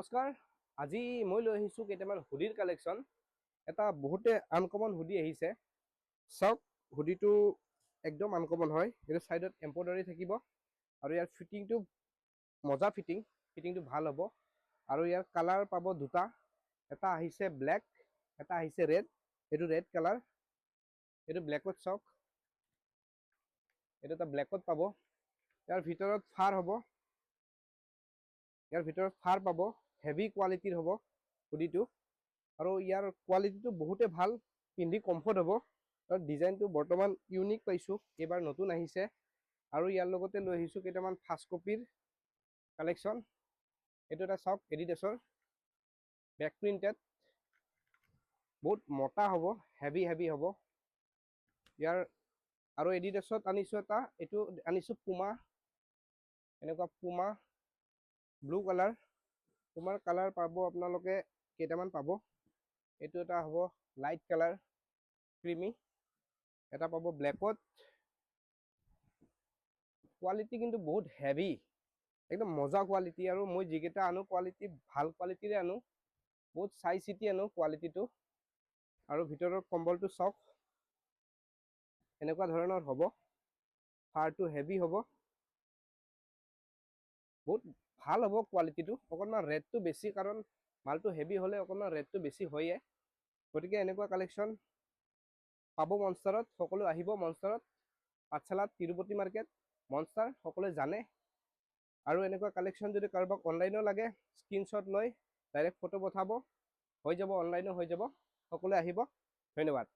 নমস্কাৰ। আজি মই লৈ আহিছোঁ কেইটামান হুডিৰ কালেকশ্যন। এটা বহুতে আনকমন হুডি আহিছে। চাওক, হুডিটো একদম আনকমন হয়। এইটো চাইডত এম্ব্ৰইডাৰী থাকিব আৰু ইয়াৰ ফিটিংটো মজা ফিটিংটো ভাল হ'ব। আৰু ইয়াৰ কালাৰ পাব দুটা, এটা আহিছে ব্লেক, এটা আহিছে ৰেড। এইটো ৰেড কালাৰ, এইটো ব্লেকত চাওক, এইটো এটা ব্লেকত পাব। ইয়াৰ ভিতৰত ফাৰ পাব, হেভি কোৱালিটিৰ হ'ব হুডিটো। আৰু ইয়াৰ কোৱালিটিটো বহুতে ভাল, পিন্ধি কমফৰ্ট হ'ব। আৰু ডিজাইনটো বৰ্তমান ইউনিক পাইছোঁ, এইবাৰ নতুন আহিছে। আৰু ইয়াৰ লগতে লৈ আহিছোঁ কেইটামান ফাৰ্ষ্ট কপিৰ কালেকশ্যন। এইটো এটা চাওক, এডিডাছৰ বেক প্ৰিণ্টেড, বহুত মোটা হ'ব, হেভি হ'ব ইয়াৰ। আৰু এডিডাছত আনিছোঁ এটা, এইটো আনিছোঁ পুমা, এনেকুৱা পুমা ব্লু কালাৰ। পুমাৰ কালাৰ পাব আপোনালোকে কেইটামান পাব। এইটো এটা হ'ব লাইট কালাৰ ক্ৰিমি, এটা পাব ব্লেকত। কোৱালিটি কিন্তু বহুত হেভি, একদম মজা কোৱালিটি। আৰু মই যিকেইটা আনো কোৱালিটি ভাল কোৱালিটিৰে আনো, বহুত চাই চিতি আনো কোৱালিটিটো। আৰু ভিতৰৰ কম্বলটো চাওক, এনেকুৱা ধৰণৰ হ'ব। ফাৰটো হেভি হ'ব, বহুত ভাল হ'ব কোৱালিটিটো। অকণমান ৰেটটো বেছি, কাৰণ মালটো হেভি হ'লে অকণমান ৰেটটো বেছি হয়ে। গতিকে এনেকুৱা কালেকশ্যন পাব মনষ্টাৰত। সকলো আহিব মনষ্টাৰত, পাঠশালা তিৰুপতি মাৰ্কেট, মনষ্টাৰ, সকলোৱে জানে। আৰু এনেকুৱা কালেকশ্যন যদি কাৰোবাক অনলাইনো লাগে, স্ক্ৰীনশ্বট লৈ ডাইৰেক্ট ফটো পঠাব, হৈ যাব, অনলাইনো হৈ যাব। সকলোৱে আহিব, ধন্যবাদ।